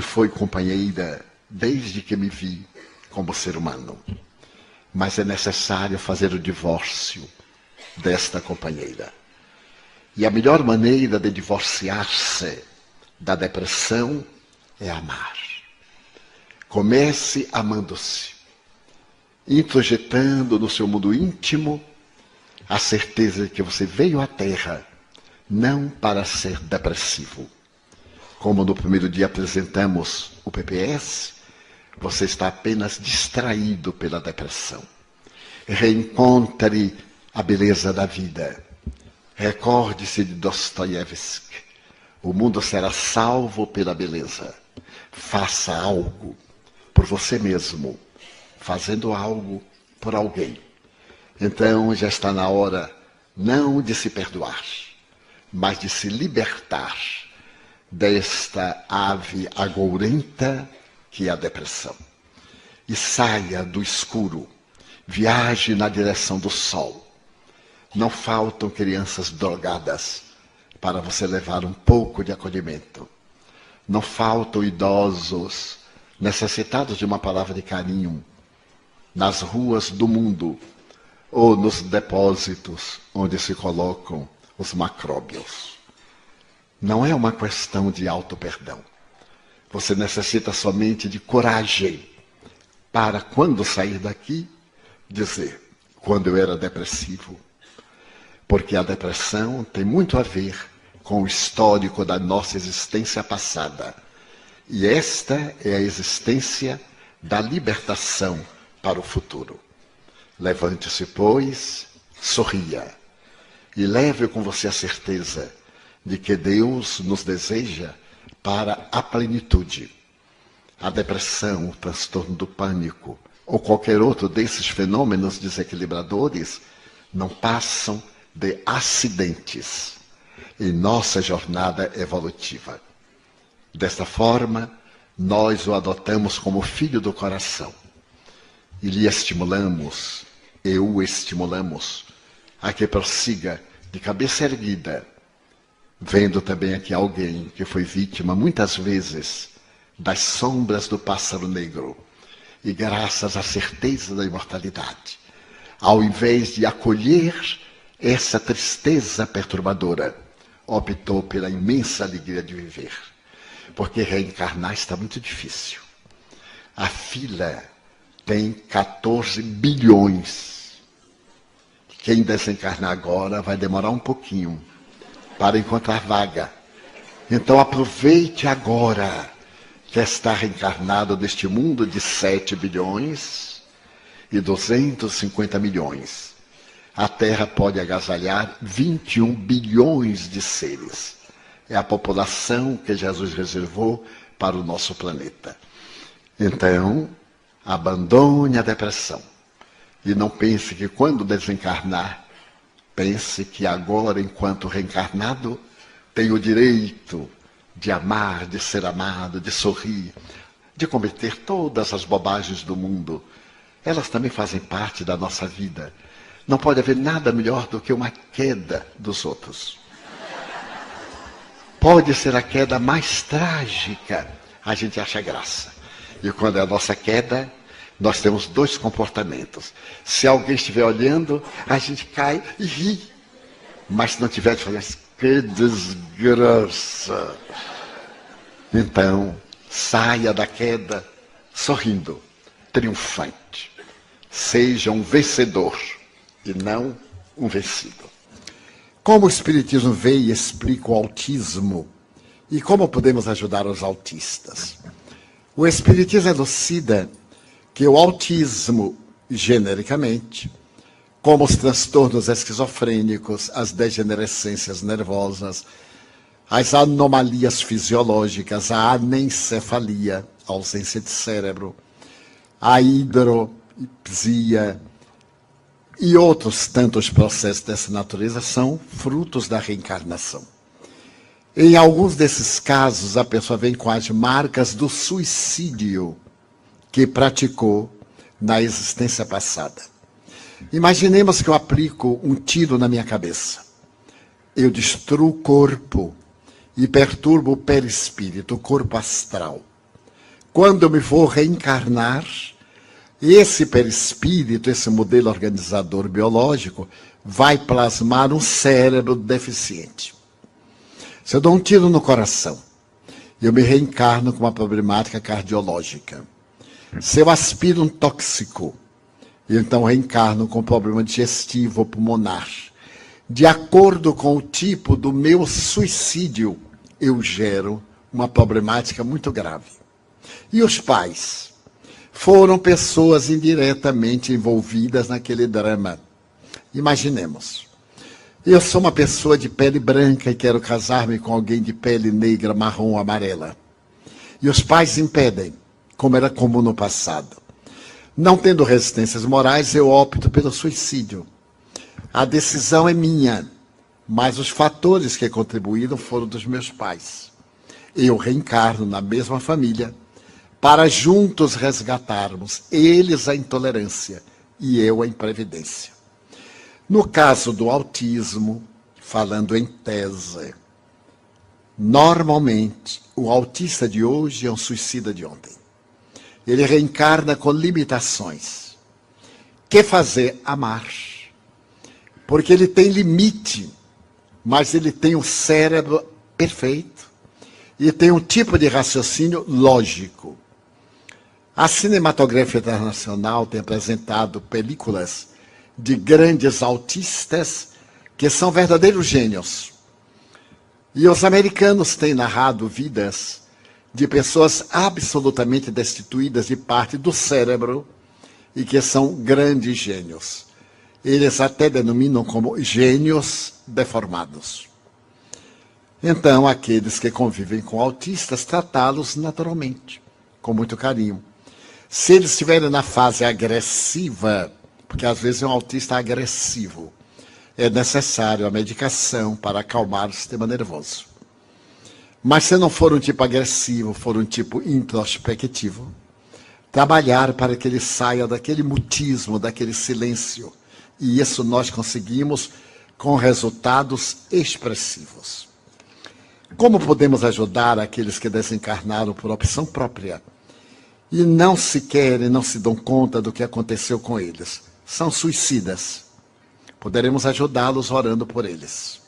foi companheira desde que me vi como ser humano. Mas é necessário fazer o divórcio desta companheira. E a melhor maneira de divorciar-se da depressão é amar. Comece amando-se, introjetando no seu mundo íntimo a certeza de que você veio à Terra não para ser depressivo. Como no primeiro dia apresentamos o PPS, você está apenas distraído pela depressão. Reencontre a beleza da vida. Recorde-se de Dostoiévski. O mundo será salvo pela beleza. Faça algo por você mesmo, fazendo algo por alguém. Então já está na hora não de se perdoar, mas de se libertar desta ave agourenta que é a depressão. E saia do escuro, viaje na direção do sol. Não faltam crianças drogadas para você levar um pouco de acolhimento. Não faltam idosos necessitados de uma palavra de carinho nas ruas do mundo ou nos depósitos onde se colocam os macróbios. Não é uma questão de auto-perdão. Você necessita somente de coragem para, quando sair daqui, dizer: quando eu era depressivo. Porque a depressão tem muito a ver com o histórico da nossa existência passada. E esta é a existência da libertação para o futuro. Levante-se, pois, sorria. E leve com você a certeza de que Deus nos deseja para a plenitude. A depressão, o transtorno do pânico, ou qualquer outro desses fenômenos desequilibradores, não passam de acidentes em nossa jornada evolutiva. Desta forma, nós o adotamos como filho do coração e lhe estimulamos, e o estimulamos a que prossiga de cabeça erguida, vendo também aqui alguém que foi vítima muitas vezes das sombras do pássaro negro e graças à certeza da imortalidade, ao invés de acolher essa tristeza perturbadora, optou pela imensa alegria de viver. Porque reencarnar está muito difícil. A fila tem 14 bilhões. Quem desencarnar agora vai demorar um pouquinho para encontrar vaga. Então aproveite agora que está reencarnado neste mundo de 7 bilhões e 250 milhões. A Terra pode agasalhar 21 bilhões de seres. É a população que Jesus reservou para o nosso planeta. Então, abandone a depressão. E não pense que quando desencarnar, pense que agora, enquanto reencarnado, tem o direito de amar, de ser amado, de sorrir, de cometer todas as bobagens do mundo. Elas também fazem parte da nossa vida. Não pode haver nada melhor do que uma queda dos outros. Pode ser a queda mais trágica, a gente acha graça. E quando é a nossa queda, nós temos dois comportamentos. Se alguém estiver olhando, a gente cai e ri. Mas se não tiver, de fazer, que desgraça. Então, saia da queda sorrindo, triunfante. Seja um vencedor e não um vencido. Como o Espiritismo vê e explica o autismo e como podemos ajudar os autistas? O Espiritismo elucida que o autismo, genericamente, como os transtornos esquizofrênicos, as degenerescências nervosas, as anomalias fisiológicas, a anencefalia, a ausência de cérebro, a hidropsia e outros tantos processos dessa natureza são frutos da reencarnação. Em alguns desses casos, a pessoa vem com as marcas do suicídio que praticou na existência passada. Imaginemos que eu aplico um tiro na minha cabeça. Eu destruo o corpo e perturbo o perispírito, o corpo astral. quando eu me vou reencarnar, esse perispírito, esse modelo organizador biológico, vai plasmar um cérebro deficiente. Se eu dou um tiro no coração, eu me reencarno com uma problemática cardiológica. Se eu aspiro um tóxico, eu então reencarno com problema digestivo ou pulmonar. De acordo com o tipo do meu suicídio, eu gero uma problemática muito grave. E os pais foram pessoas indiretamente envolvidas naquele drama. Imaginemos, eu sou uma pessoa de pele branca e quero casar-me com alguém de pele negra, marrom ou amarela. E os pais impedem, como era comum no passado. Não tendo resistências morais, eu opto pelo suicídio. A decisão é minha, mas os fatores que contribuíram foram dos meus pais. Eu reencarno na mesma família para juntos resgatarmos eles a intolerância e eu a imprevidência. No caso do autismo, falando em tese, normalmente o autista de hoje é um suicida de ontem. Ele reencarna com limitações. Que fazer? Amar. Porque ele tem limite, mas ele tem um cérebro perfeito e tem um tipo de raciocínio lógico. A cinematografia internacional tem apresentado películas de grandes autistas que são verdadeiros gênios. E os americanos têm narrado vidas de pessoas absolutamente destituídas de parte do cérebro e que são grandes gênios. Eles até denominam como gênios deformados. Então, aqueles que convivem com autistas, tratá-los naturalmente, com muito carinho. Se eles estiverem na fase agressiva, porque às vezes é um autista agressivo, é necessário a medicação para acalmar o sistema nervoso. Mas se não for um tipo agressivo, for um tipo introspectivo, trabalhar para que ele saia daquele mutismo, daquele silêncio. E isso nós conseguimos com resultados expressivos. Como podemos ajudar aqueles que desencarnaram por opção própria e não se querem, não se dão conta do que aconteceu com eles? São suicidas. Poderemos ajudá-los orando por eles.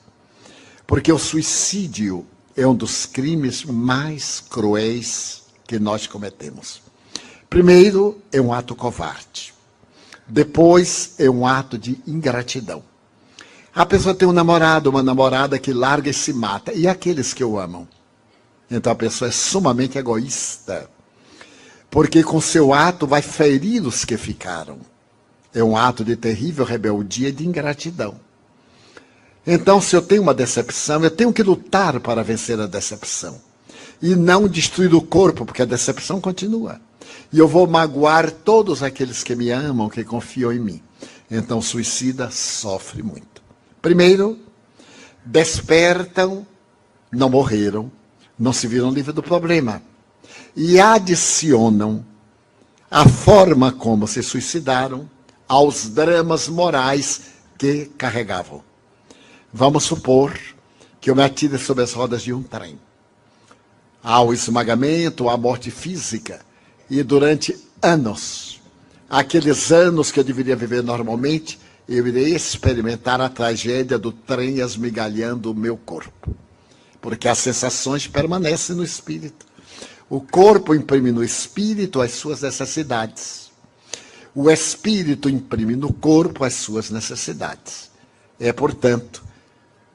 Porque o suicídio é um dos crimes mais cruéis que nós cometemos. Primeiro, é um ato covarde. Depois, é um ato de ingratidão. A pessoa tem um namorado, uma namorada que larga e se mata. E aqueles que o amam? Então a pessoa é sumamente egoísta. Porque com seu ato vai ferir os que ficaram. É um ato de terrível rebeldia e de ingratidão. Então, se eu tenho uma decepção, eu tenho que lutar para vencer a decepção. E não destruir o corpo, porque a decepção continua. E eu vou magoar todos aqueles que me amam, que confiam em mim. Então, o suicida sofre muito. Primeiro, despertam, não morreram, não se viram livres do problema. E adicionam a forma como se suicidaram aos dramas morais que carregavam. Vamos supor que eu me atire sobre as rodas de um trem. Há o esmagamento, há a morte física. E durante anos, aqueles anos que eu deveria viver normalmente, eu irei experimentar a tragédia do trem esmigalhando o meu corpo. Porque as sensações permanecem no espírito. O corpo imprime no espírito as suas necessidades. O espírito imprime no corpo as suas necessidades. É, portanto,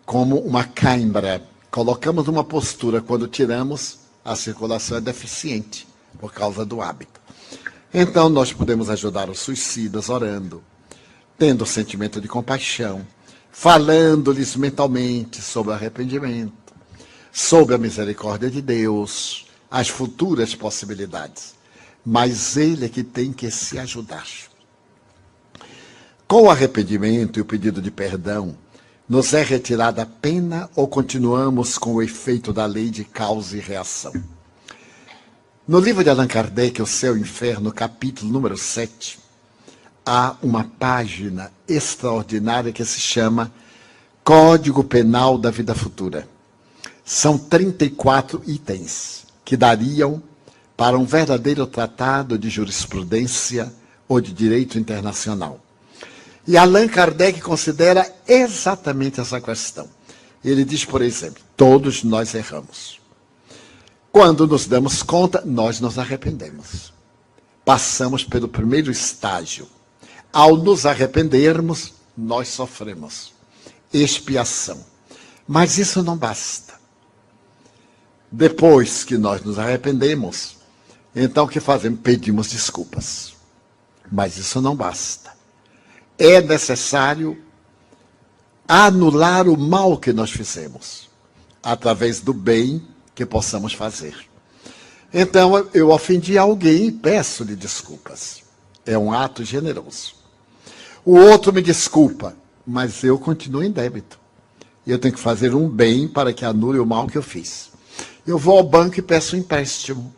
como uma cãibra. Colocamos numa postura, quando tiramos, a circulação é deficiente, por causa do hábito. Então, nós podemos ajudar os suicidas orando, tendo o sentimento de compaixão, falando-lhes mentalmente sobre o arrependimento, sobre a misericórdia de Deus, as futuras possibilidades. Mas ele é que tem que se ajudar. Com o arrependimento e o pedido de perdão, nos é retirada a pena ou continuamos com o efeito da lei de causa e reação? No livro de Allan Kardec, O Céu e o Inferno, capítulo número 7, há uma página extraordinária que se chama Código Penal da Vida Futura. São 34 itens que dariam para um verdadeiro tratado de jurisprudência ou de direito internacional. E Allan Kardec considera exatamente essa questão. Ele diz, por exemplo, todos nós erramos. Quando nos damos conta, nós nos arrependemos. Passamos pelo primeiro estágio. Ao nos arrependermos, nós sofremos expiação. Mas isso não basta. Depois que nós nos arrependemos, então o que fazemos? Pedimos desculpas. Mas isso não basta. É necessário anular o mal que nós fizemos, através do bem que possamos fazer. Então, eu ofendi alguém e peço-lhe desculpas. É um ato generoso. O outro me desculpa, mas eu continuo em débito. Eu tenho que fazer um bem para que anule o mal que eu fiz. Eu vou ao banco e peço um empréstimo.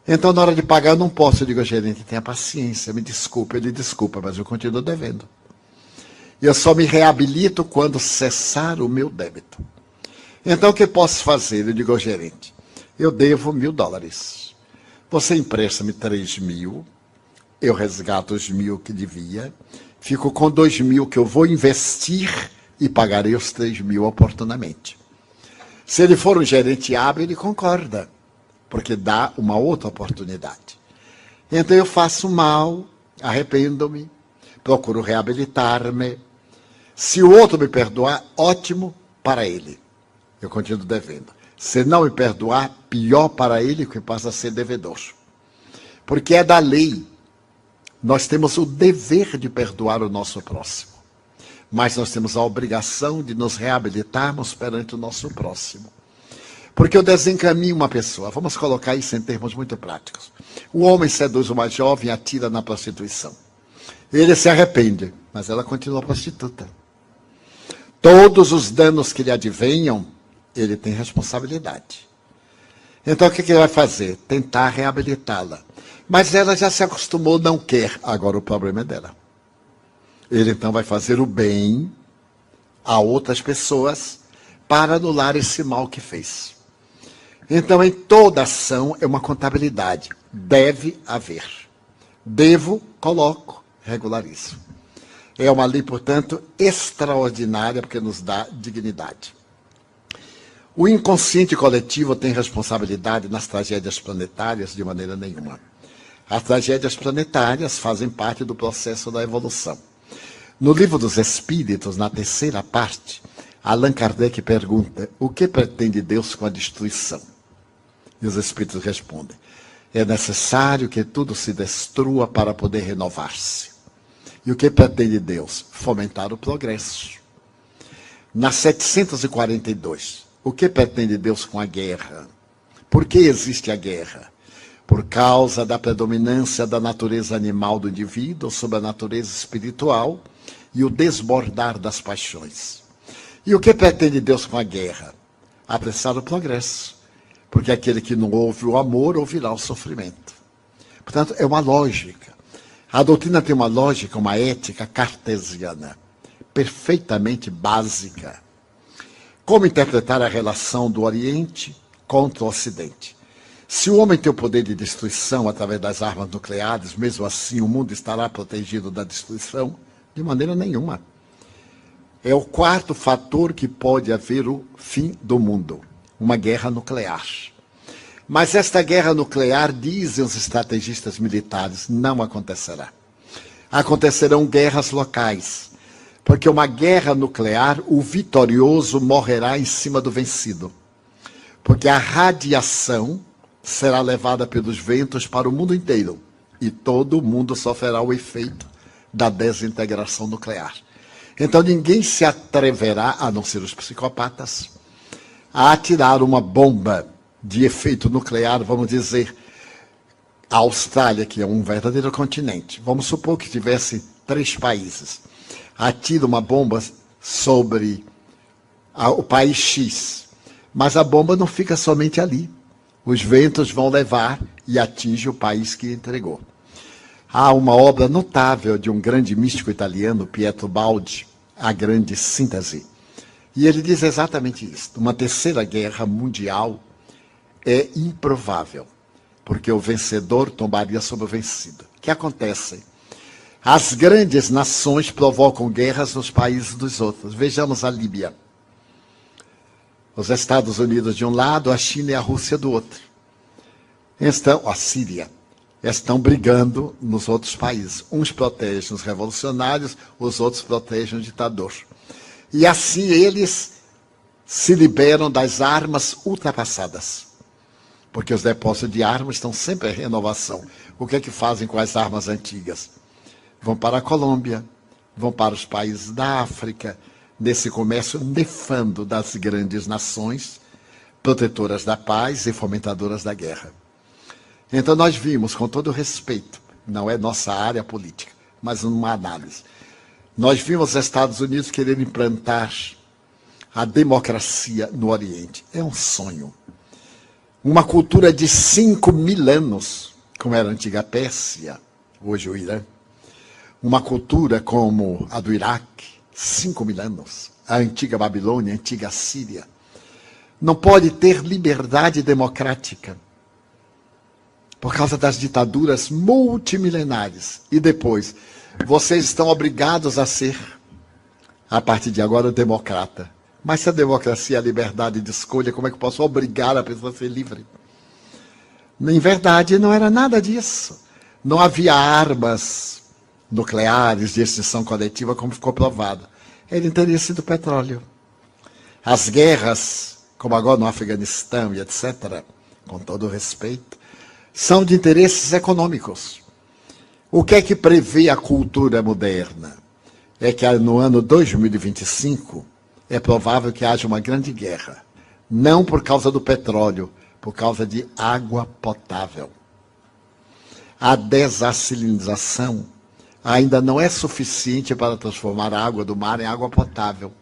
Então, na hora de pagar, eu não posso. Eu digo, gerente, tenha paciência, me desculpe. Ele desculpa, mas eu continuo devendo. Eu só me reabilito quando cessar o meu débito. Então, o que posso fazer? Eu digo ao gerente, eu devo $1.000. Você empresta-me 3.000, eu resgato os 1.000 que devia, fico com 2.000 que eu vou investir e pagarei os 3.000 oportunamente. Se ele for um gerente hábil, ele concorda, porque dá uma outra oportunidade. Então eu faço mal, arrependo-me, procuro reabilitar-me. Se o outro me perdoar, ótimo para ele. Eu continuo devendo. Se não me perdoar, pior para ele, que passa a ser devedor. Porque é da lei. Nós temos o dever de perdoar o nosso próximo. Mas nós temos a obrigação de nos reabilitarmos perante o nosso próximo. Porque eu desencaminho uma pessoa. Vamos colocar isso em termos muito práticos. O homem seduz uma jovem e atira na prostituição. Ele se arrepende, mas ela continua prostituta. Todos os danos que lhe advenham, ele tem responsabilidade. Então, o que ele vai fazer? Tentar reabilitá-la. Mas ela já se acostumou, não quer. Agora o problema é dela. Ele, então, vai fazer o bem a outras pessoas para anular esse mal que fez. Então, em toda ação, é uma contabilidade. Deve haver. Devo, coloco, regularizo. É uma lei, portanto, extraordinária, porque nos dá dignidade. O inconsciente coletivo tem responsabilidade nas tragédias planetárias de maneira nenhuma. As tragédias planetárias fazem parte do processo da evolução. No Livro dos Espíritos, na terceira parte, Allan Kardec pergunta, o que pretende Deus com a destruição? E os Espíritos respondem, é necessário que tudo se destrua para poder renovar-se. E o que pretende Deus? Fomentar o progresso. Na 742, o que pretende Deus com a guerra? Por que existe a guerra? Por causa da predominância da natureza animal do indivíduo sobre a natureza espiritual e o desbordar das paixões. E o que pretende Deus com a guerra? Apressar o progresso. Porque aquele que não ouve o amor, ouvirá o sofrimento. Portanto, é uma lógica. A doutrina tem uma lógica, uma ética cartesiana, perfeitamente básica. Como interpretar a relação do Oriente contra o Ocidente? Se o homem tem o poder de destruição através das armas nucleares, mesmo assim o mundo estará protegido da destruição? De maneira nenhuma. É o quarto fator que pode haver o fim do mundo, uma guerra nuclear. Mas esta guerra nuclear, dizem os estrategistas militares, não acontecerá. Acontecerão guerras locais, porque uma guerra nuclear, o vitorioso morrerá em cima do vencido. Porque a radiação será levada pelos ventos para o mundo inteiro, e todo mundo sofrerá o efeito da desintegração nuclear. Então ninguém se atreverá, a não ser os psicopatas, a atirar uma bomba de efeito nuclear, vamos dizer, a Austrália, que é um verdadeiro continente. Vamos supor que tivesse 3 países. Atira uma bomba sobre o país X. Mas a bomba não fica somente ali. Os ventos vão levar e atinge o país que entregou. Há uma obra notável de um grande místico italiano, Pietro Baldi, A Grande Síntese. E ele diz exatamente isso. Uma terceira guerra mundial é improvável. porque o vencedor tombaria sobre o vencido. O que acontece? As grandes nações provocam guerras nos países dos outros. Vejamos a Líbia. Os Estados Unidos de um lado, a China e a Rússia do outro. A Síria. Estão brigando nos outros países. Uns protegem os revolucionários, os outros protegem o ditador. E assim eles se liberam das armas ultrapassadas. Porque os depósitos de armas estão sempre em renovação. O que é que fazem com as armas antigas? Vão para a Colômbia, vão para os países da África, nesse comércio nefando das grandes nações, protetoras da paz e fomentadoras da guerra. Então nós vimos, com todo respeito, não é nossa área política, mas uma análise, nós vimos os Estados Unidos querer implantar a democracia no Oriente. É um sonho. Uma cultura de 5.000 anos, como era a antiga Pérsia, hoje o Irã. Uma cultura como a do Iraque, 5.000 anos. A antiga Babilônia, a antiga Síria. Não pode ter liberdade democrática por causa das ditaduras multimilenares. E depois, vocês estão obrigados a ser, a partir de agora, democrata. Mas se a democracia é a liberdade de escolha, como é que eu posso obrigar a pessoa a ser livre? Em verdade, não era nada disso. Não havia armas nucleares de extinção coletiva, como ficou provado. Era interesse do petróleo. As guerras, como agora no Afeganistão e etc., com todo o respeito, são de interesses econômicos. O que é que prevê a cultura moderna? É que no ano 2025 é provável que haja uma grande guerra. Não por causa do petróleo, por causa de água potável. A dessalinização ainda não é suficiente para transformar a água do mar em água potável.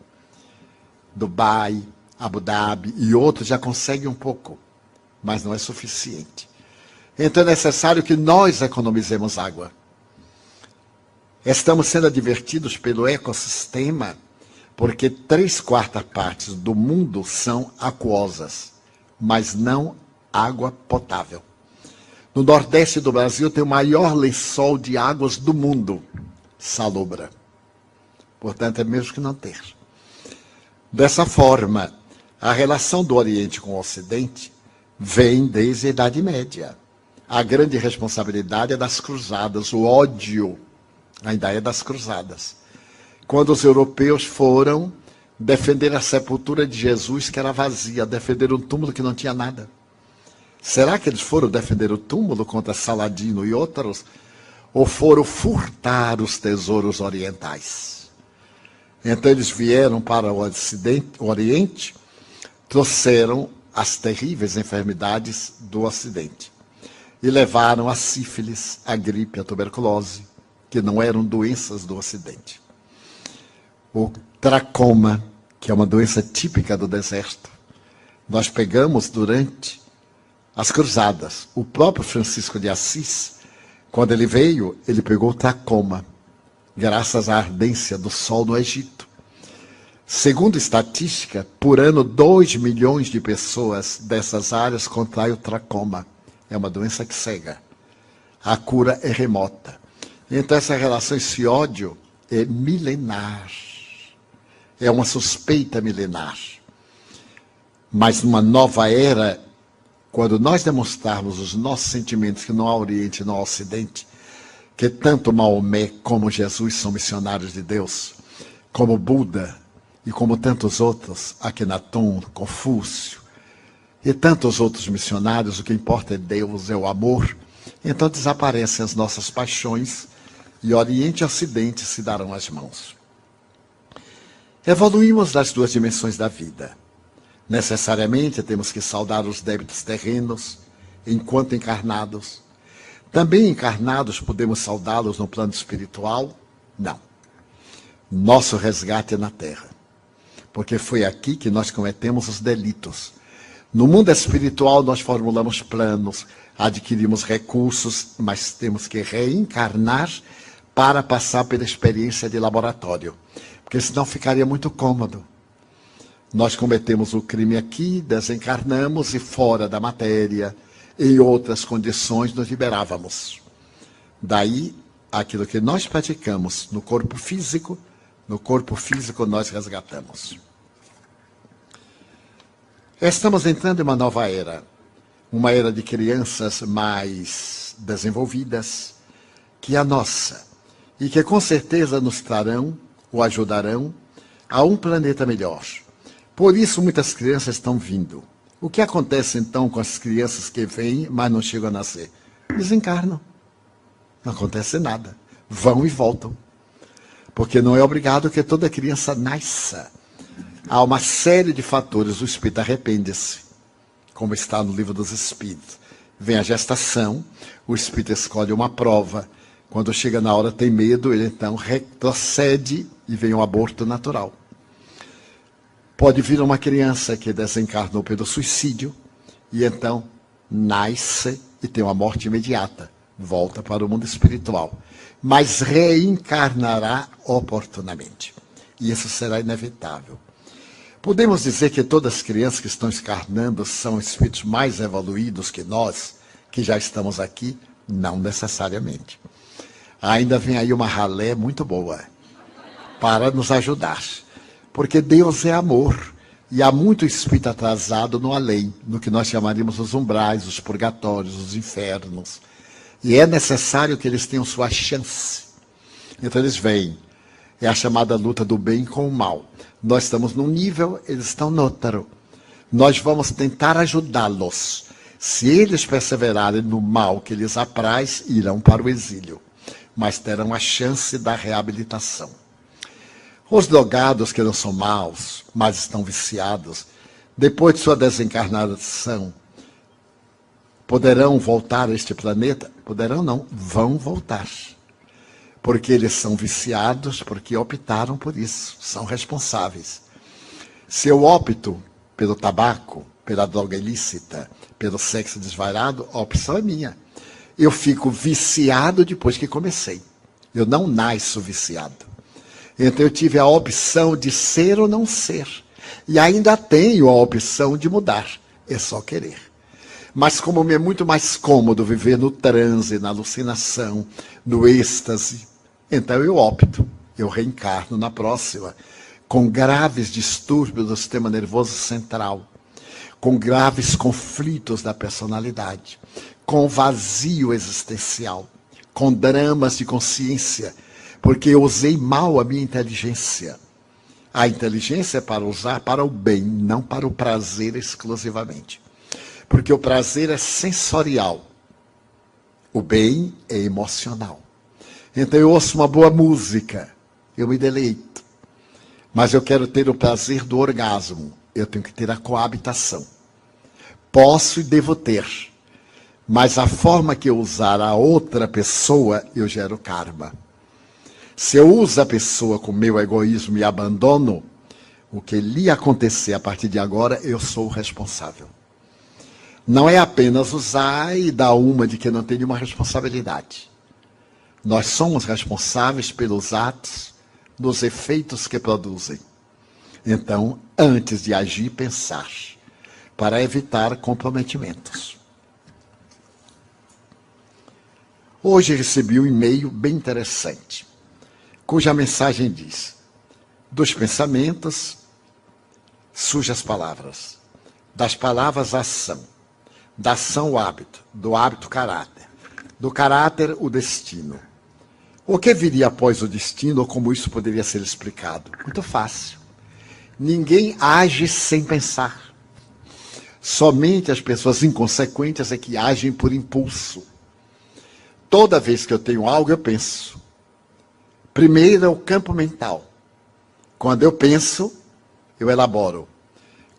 Dubai, Abu Dhabi e outros já conseguem um pouco, mas não é suficiente. Então é necessário que nós economizemos água. Estamos sendo advertidos pelo ecossistema porque 3/4 partes do mundo são aquosas, mas não água potável. No Nordeste do Brasil tem o maior lençol de águas do mundo, salobra. Portanto, é mesmo que não ter. Dessa forma, a relação do Oriente com o Ocidente vem desde a Idade Média. A grande responsabilidade é das cruzadas, o ódio ainda é das cruzadas. Quando os europeus foram defender a sepultura de Jesus, que era vazia, defender um túmulo que não tinha nada. Será que eles foram defender o túmulo contra Saladino e outros? Ou foram furtar os tesouros orientais? Então eles vieram para o Oriente, trouxeram as terríveis enfermidades do Ocidente. E levaram a sífilis, a gripe, a tuberculose, que não eram doenças do Ocidente. O tracoma, que é uma doença típica do deserto, nós pegamos durante as cruzadas. O próprio Francisco de Assis, quando ele veio, ele pegou o tracoma, graças à ardência do sol no Egito. Segundo estatística, por ano, 2 milhões de pessoas dessas áreas contraem o tracoma. É uma doença que cega. A cura é remota. Então, essa relação, esse ódio, é milenar. É uma suspeita milenar. Mas numa nova era, quando nós demonstrarmos os nossos sentimentos, que não há Oriente e não há Ocidente, que tanto Maomé como Jesus são missionários de Deus, como Buda e como tantos outros, Akhenaton, Confúcio, e tantos outros missionários, o que importa é Deus, é o amor. Então desaparecem as nossas paixões e Oriente e Ocidente se darão as mãos. Evoluímos das duas dimensões da vida. Necessariamente temos que saldar os débitos terrenos enquanto encarnados. Também encarnados podemos saldá-los no plano espiritual? Não. Nosso resgate é na Terra. Porque foi aqui que nós cometemos os delitos. No mundo espiritual nós formulamos planos, adquirimos recursos, mas temos que reencarnar para passar pela experiência de laboratório. Porque senão ficaria muito cômodo. Nós cometemos o crime aqui, desencarnamos e fora da matéria, Em outras condições, nos liberávamos. Daí, aquilo que nós praticamos no corpo físico nós resgatamos. Estamos entrando em uma nova era. Uma era de crianças mais desenvolvidas que a nossa. E que com certeza nos trarão ou ajudarão a um planeta melhor. Por isso muitas crianças estão vindo. O que acontece então com as crianças que vêm, mas não chegam a nascer? Desencarnam. Não acontece nada. Vão e voltam. Porque não é obrigado que toda criança nasça. Há uma série de fatores. O espírito arrepende-se, como está no livro dos Espíritos. Vem a gestação, o espírito escolhe uma prova. Quando chega na hora tem medo, ele então retrocede e vem um aborto natural. Pode vir uma criança que desencarnou pelo suicídio e então nasce e tem uma morte imediata. Volta para o mundo espiritual. Mas reencarnará oportunamente. E isso será inevitável. Podemos dizer que todas as crianças que estão encarnando são espíritos mais evoluídos que nós, que já estamos aqui? Não necessariamente. Ainda vem aí uma ralé muito boa para nos ajudar. Porque Deus é amor. E há muito espírito atrasado no além, no que nós chamaríamos os umbrais, os purgatórios, os infernos. E é necessário que eles tenham sua chance. Então eles vêm. É a chamada luta do bem com o mal. Nós estamos num nível, eles estão no outro. Nós vamos tentar ajudá-los. Se eles perseverarem no mal que lhes apraz, irão para o exílio. Mas terão a chance da reabilitação. Os drogados que não são maus, mas estão viciados, depois de sua desencarnação, poderão voltar a este planeta? Poderão não, vão voltar. Porque eles são viciados, porque optaram por isso, são responsáveis. Se eu opto pelo tabaco, pela droga ilícita, pelo sexo desvairado, a opção é minha. Eu fico viciado depois que comecei. Eu não nasço viciado. Então eu tive a opção de ser ou não ser. E ainda tenho a opção de mudar. É só querer. Mas como me é muito mais cômodo viver no transe, na alucinação, no êxtase, então eu opto. Eu reencarno na próxima, com graves distúrbios do sistema nervoso central, com graves conflitos da personalidade, com vazio existencial, com dramas de consciência, porque eu usei mal a minha inteligência. A inteligência é para usar para o bem, não para o prazer exclusivamente. Porque o prazer é sensorial. O bem é emocional. Então eu ouço uma boa música, eu me deleito. Mas eu quero ter o prazer do orgasmo. Eu tenho que ter a coabitação. Posso e devo ter. Mas a forma que eu usar a outra pessoa, eu gero karma. Se eu uso a pessoa com meu egoísmo e abandono, o que lhe acontecer a partir de agora, eu sou o responsável. Não é apenas usar e dar uma de que não tem nenhuma responsabilidade. Nós somos responsáveis pelos atos, dos efeitos que produzem. Então, antes de agir, pensar, para evitar comprometimentos. Hoje recebi um e-mail bem interessante, cuja mensagem diz: dos pensamentos surgem as palavras, das palavras a ação, da ação o hábito, do hábito o caráter, do caráter o destino. O que viria após o destino, ou como isso poderia ser explicado? Muito fácil. Ninguém age sem pensar. Somente as pessoas inconsequentes é que agem por impulso. Toda vez que eu tenho algo, eu penso. Primeiro é o campo mental. Quando eu penso, eu elaboro.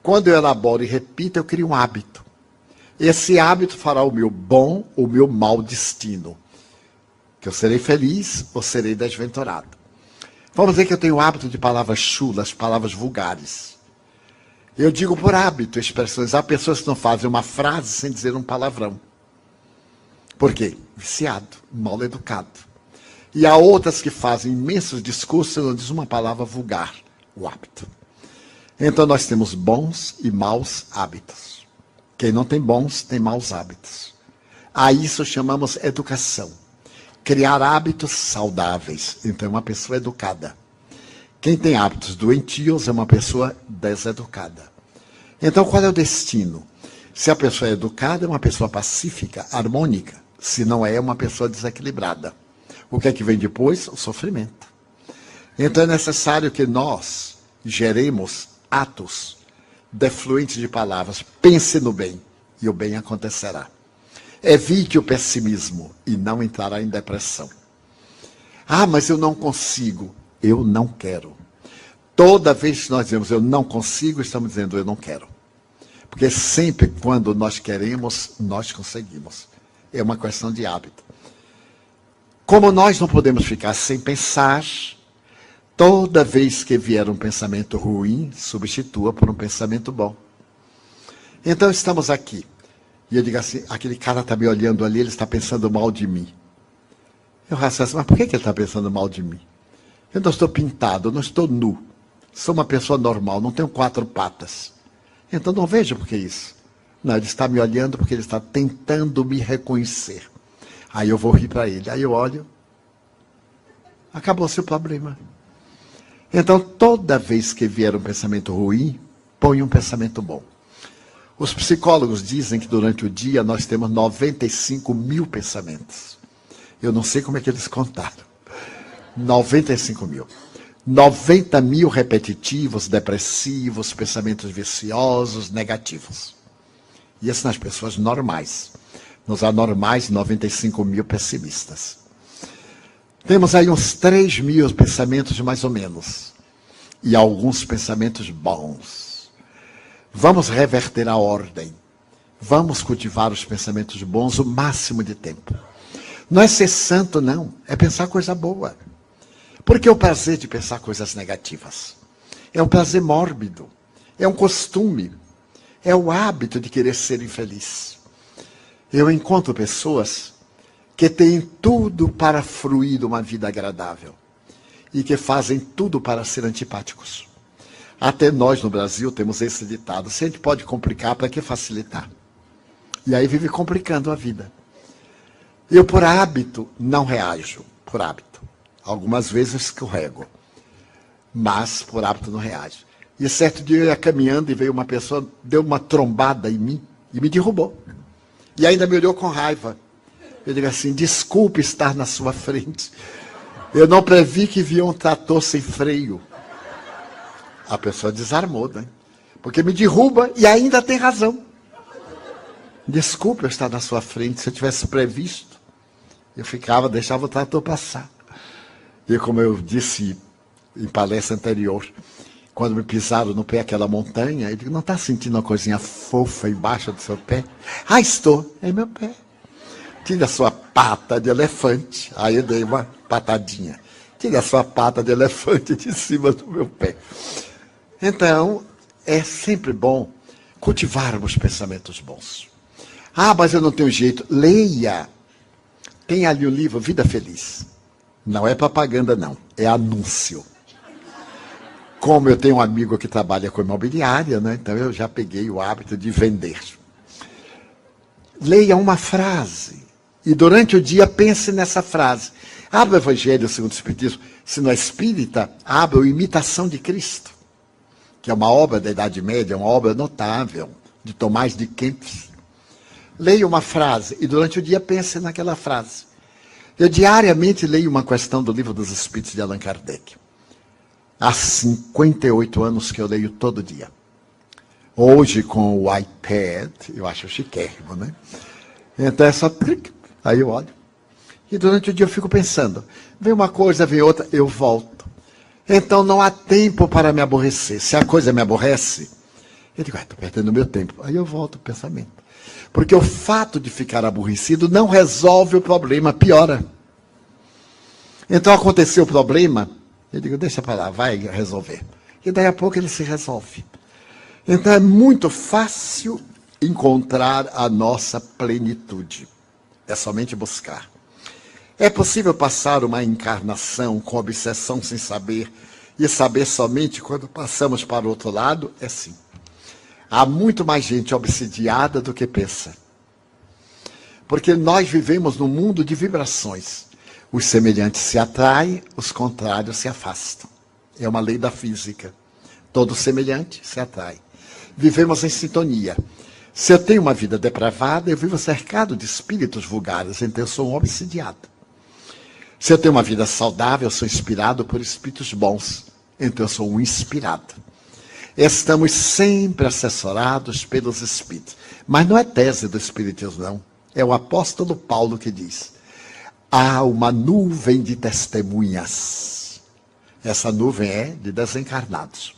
Quando eu elaboro e repito, eu crio um hábito. Esse hábito fará o meu bom ou o meu mau destino. Que eu serei feliz ou serei desventurado. Vamos dizer que eu tenho o hábito de palavras chulas, palavras vulgares. Eu digo por hábito expressões. Há pessoas que não fazem uma frase sem dizer um palavrão. Por quê? Viciado, mal educado. E há outras que fazem imensos discursos e não dizem uma palavra vulgar, o hábito. Então nós temos bons e maus hábitos. Quem não tem bons, tem maus hábitos. A isso chamamos educação. Criar hábitos saudáveis. Então, é uma pessoa educada. Quem tem hábitos doentios é uma pessoa deseducada. Então, qual é o destino? Se a pessoa é educada, é uma pessoa pacífica, harmônica. Se não é, é uma pessoa desequilibrada. O que é que vem depois? O sofrimento. Então, é necessário que nós geremos atos defluentes de palavras. Pense no bem, e o bem acontecerá. Evite o pessimismo e não entrará em depressão. Ah, mas eu não consigo. Eu não quero. Toda vez que nós dizemos eu não consigo, estamos dizendo eu não quero. Porque sempre quando nós queremos, nós conseguimos. É uma questão de hábito. Como nós não podemos ficar sem pensar, toda vez que vier um pensamento ruim, substitua por um pensamento bom. Então estamos aqui. E eu digo assim, aquele cara está me olhando ali, ele está pensando mal de mim. Eu raciocino, mas por que ele está pensando mal de mim? Eu não estou pintado, eu não estou nu. Sou uma pessoa normal, não tenho 4 patas. Então não vejo por que isso. Não, ele está me olhando porque ele está tentando me reconhecer. Aí eu vou rir para ele. Aí eu olho, acabou-se o problema. Então toda vez que vier um pensamento ruim, põe um pensamento bom. Os psicólogos dizem que durante o dia nós temos 95 mil pensamentos. Eu não sei como é que eles contaram. 95 mil. 90 mil repetitivos, depressivos, pensamentos viciosos, negativos. E isso nas pessoas normais. Nos anormais, 95 mil pessimistas. Temos aí uns 3 mil pensamentos mais ou menos. E alguns pensamentos bons. Vamos reverter a ordem. Vamos cultivar os pensamentos bons o máximo de tempo. Não é ser santo, não. É pensar coisa boa. Porque é o prazer de pensar coisas negativas. É um prazer mórbido. É um costume. É o hábito de querer ser infeliz. Eu encontro pessoas que têm tudo para fruir de uma vida agradável. E que fazem tudo para ser antipáticos. Até nós no Brasil temos esse ditado. Se a gente pode complicar, para que facilitar? E aí vive complicando a vida. Eu, por hábito, não reajo. Por hábito. Algumas vezes escorrego. Mas, por hábito, não reajo. E certo dia eu ia caminhando e veio uma pessoa, deu uma trombada em mim e me derrubou. E ainda me olhou com raiva. Eu digo assim, desculpe estar na sua frente. Eu não previ que via um trator sem freio. A pessoa desarmou, né? Porque me derruba e ainda tem razão. Desculpe eu estar na sua frente. Se eu tivesse previsto, eu deixava o trator passar. E como eu disse em palestra anterior, quando me pisaram no pé aquela montanha, eu digo, não está sentindo uma coisinha fofa embaixo do seu pé? Ah, estou. É meu pé. Tire a sua pata de elefante. Aí eu dei uma patadinha. Tire a sua pata de elefante de cima do meu pé. Então, é sempre bom cultivarmos pensamentos bons. Ah, mas eu não tenho jeito. Leia. Tem ali o livro Vida Feliz. Não é propaganda, não. É anúncio. Como eu tenho um amigo que trabalha com imobiliária, né? Então eu já peguei o hábito de vender. Leia uma frase. E durante o dia pense nessa frase. Abra o Evangelho segundo o Espiritismo. Se não é espírita, abra o Imitação de Cristo. Que é uma obra da Idade Média, uma obra notável, de Tomás de Kempis. Leia uma frase e durante o dia pense naquela frase. Eu diariamente leio uma questão do Livro dos Espíritos de Allan Kardec. Há 58 anos que eu leio todo dia. Hoje com o iPad, eu acho chiquérrimo, né? Então é só clique, aí eu olho. E durante o dia eu fico pensando. Vem uma coisa, vem outra, eu volto. Então não há tempo para me aborrecer. Se a coisa me aborrece, eu digo, estou perdendo meu tempo. Aí eu volto ao pensamento. Porque o fato de ficar aborrecido não resolve o problema, piora. Então aconteceu o problema, eu digo, deixa para lá, vai resolver. E daí a pouco ele se resolve. Então é muito fácil encontrar a nossa plenitude. É somente buscar. É possível passar uma encarnação com obsessão sem saber e saber somente quando passamos para o outro lado? É sim. Há muito mais gente obsidiada do que pensa. Porque nós vivemos num mundo de vibrações. Os semelhantes se atraem, os contrários se afastam. É uma lei da física. Todo semelhante se atrai. Vivemos em sintonia. Se eu tenho uma vida depravada, eu vivo cercado de espíritos vulgares, então eu sou um obsidiado. Se eu tenho uma vida saudável, eu sou inspirado por espíritos bons, então eu sou um inspirado. Estamos sempre assessorados pelos espíritos. Mas não é tese do espiritismo, não. É o apóstolo Paulo que diz: há uma nuvem de testemunhas. Essa nuvem é de desencarnados.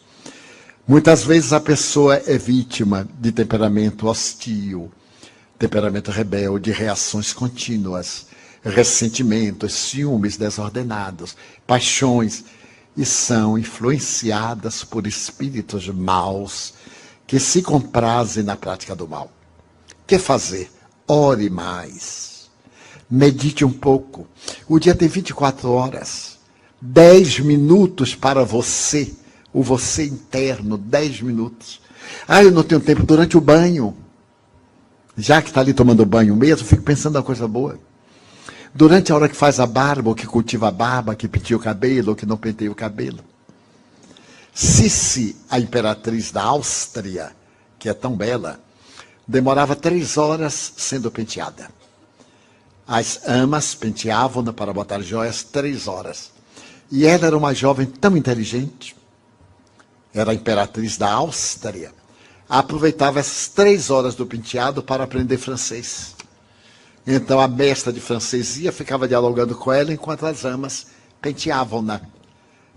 Muitas vezes a pessoa é vítima de temperamento hostil, temperamento rebelde, reações contínuas, ressentimentos, ciúmes desordenados, paixões, e são influenciadas por espíritos maus que se comprazem na prática do mal. O que fazer? Ore mais. Medite um pouco. O dia tem 24 horas. 10 minutos para você. O você interno, 10 minutos. Ah, eu não tenho tempo durante o banho. Já que está ali tomando banho mesmo, fico pensando na coisa boa. Durante a hora que faz a barba, ou que cultiva a barba, que penteia o cabelo, ou que não penteia o cabelo. Sissi, a imperatriz da Áustria, que é tão bela, demorava 3 horas sendo penteada. As amas penteavam-na para botar joias 3 horas. E ela era uma jovem tão inteligente, era a imperatriz da Áustria, aproveitava essas 3 horas do penteado para aprender francês. Então a mestra de francesia ficava dialogando com ela enquanto as amas penteavam-na.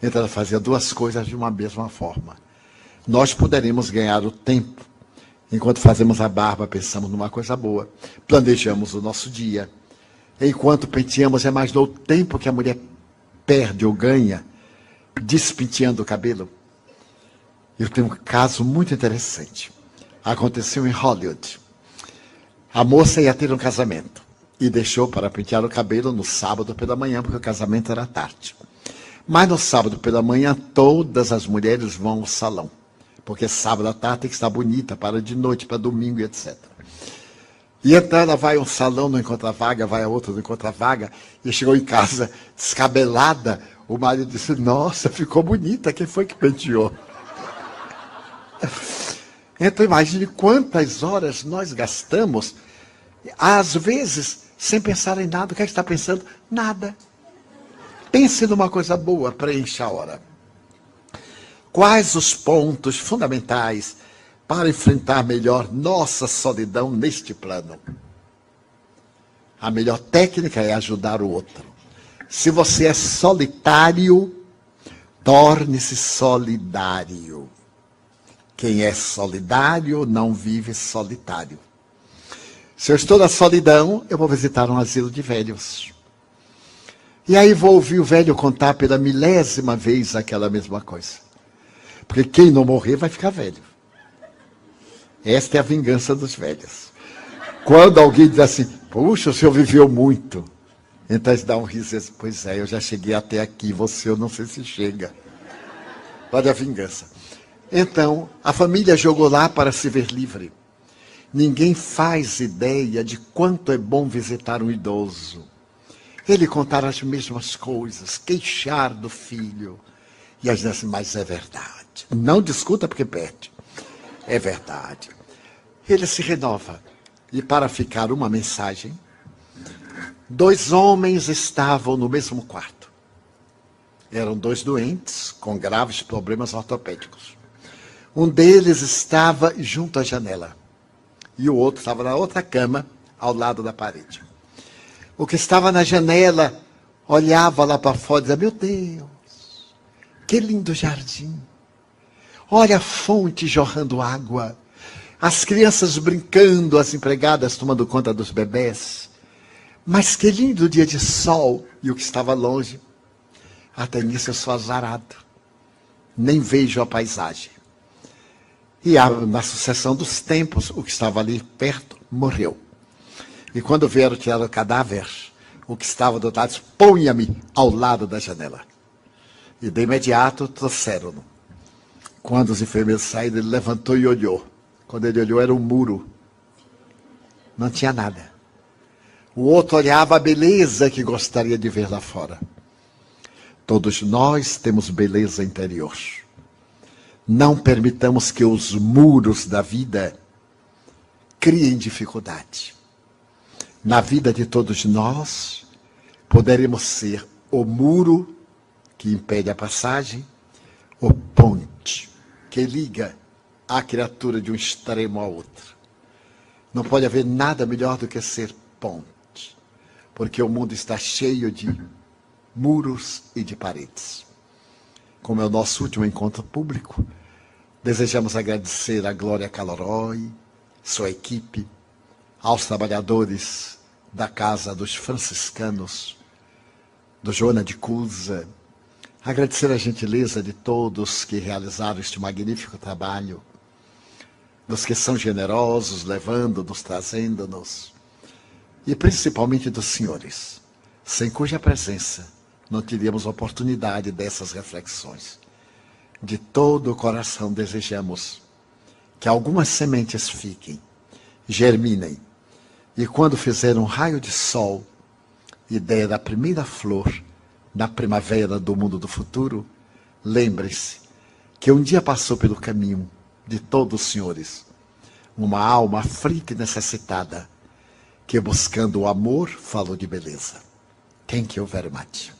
Então ela fazia 2 coisas de uma mesma forma. Nós poderemos ganhar o tempo. Enquanto fazemos a barba, pensamos numa coisa boa. Planejamos o nosso dia. Enquanto penteamos, imaginou o tempo que a mulher perde ou ganha despenteando o cabelo. Eu tenho um caso muito interessante. Aconteceu em Hollywood. A moça ia ter um casamento e deixou para pentear o cabelo no sábado pela manhã, porque o casamento era tarde. Mas no sábado pela manhã, todas as mulheres vão ao salão, porque sábado à tarde tem que estar bonita para de noite, para domingo e etc. E então ela vai a um salão, não encontra vaga, vai a outro, não encontra vaga, e chegou em casa descabelada. O marido disse: nossa, ficou bonita, quem foi que penteou? Então imagine quantas horas nós gastamos, às vezes, sem pensar em nada. O que é que está pensando? Nada. Pense numa coisa boa, preencha a hora. Quais os pontos fundamentais para enfrentar melhor nossa solidão neste plano? A melhor técnica é ajudar o outro. Se você é solitário, torne-se solidário. Quem é solidário não vive solitário. Se eu estou na solidão, eu vou visitar um asilo de velhos. E aí vou ouvir o velho contar pela 1000ª vez aquela mesma coisa. Porque quem não morrer vai ficar velho. Esta é a vingança dos velhos. Quando alguém diz assim: puxa, o senhor viveu muito. Então eles dão um riso e dizem: pois é, eu já cheguei até aqui, você eu não sei se chega. Olha a vingança. Então, a família jogou lá para se ver livre. Ninguém faz ideia de quanto é bom visitar um idoso. Ele contar as mesmas coisas, queixar do filho. E a gente diz assim: mas é verdade. Não discuta porque perde. É verdade. Ele se renova. E para ficar uma mensagem, 2 homens estavam no mesmo quarto. Eram 2 doentes com graves problemas ortopédicos. Um deles estava junto à janela e o outro estava na outra cama, ao lado da parede. O que estava na janela olhava lá para fora e dizia: meu Deus, que lindo jardim. Olha a fonte jorrando água, as crianças brincando, as empregadas tomando conta dos bebês. Mas que lindo dia de sol. E o que estava longe: até nisso eu sou azarado, nem vejo a paisagem. E na sucessão dos tempos, o que estava ali perto morreu. E quando vieram tirar o cadáver, o que estava do lado disse: ponha-me ao lado da janela. E de imediato trouxeram-no. Quando os enfermeiros saíram, ele levantou e olhou. Quando ele olhou, era um muro. Não tinha nada. O outro olhava a beleza que gostaria de ver lá fora. Todos nós temos beleza interior. Não permitamos que os muros da vida criem dificuldade. Na vida de todos nós, poderemos ser o muro que impede a passagem, o ponte que liga a criatura de um extremo ao outro. Não pode haver nada melhor do que ser ponte, porque o mundo está cheio de muros e de paredes. Como é o nosso último encontro público, desejamos agradecer a Glória Caloroi, sua equipe, aos trabalhadores da Casa dos Franciscanos, do Joana de Cusa, agradecer a gentileza de todos que realizaram este magnífico trabalho, dos que são generosos, levando-nos, trazendo-nos, e principalmente dos senhores, sem cuja presença não teríamos oportunidade dessas reflexões. De todo o coração desejamos que algumas sementes fiquem, germinem, e quando fizer um raio de sol e der a primeira flor na primavera do mundo do futuro, lembrem-se que um dia passou pelo caminho de todos os senhores uma alma aflita e necessitada, que buscando o amor falou de beleza. Thank you very much.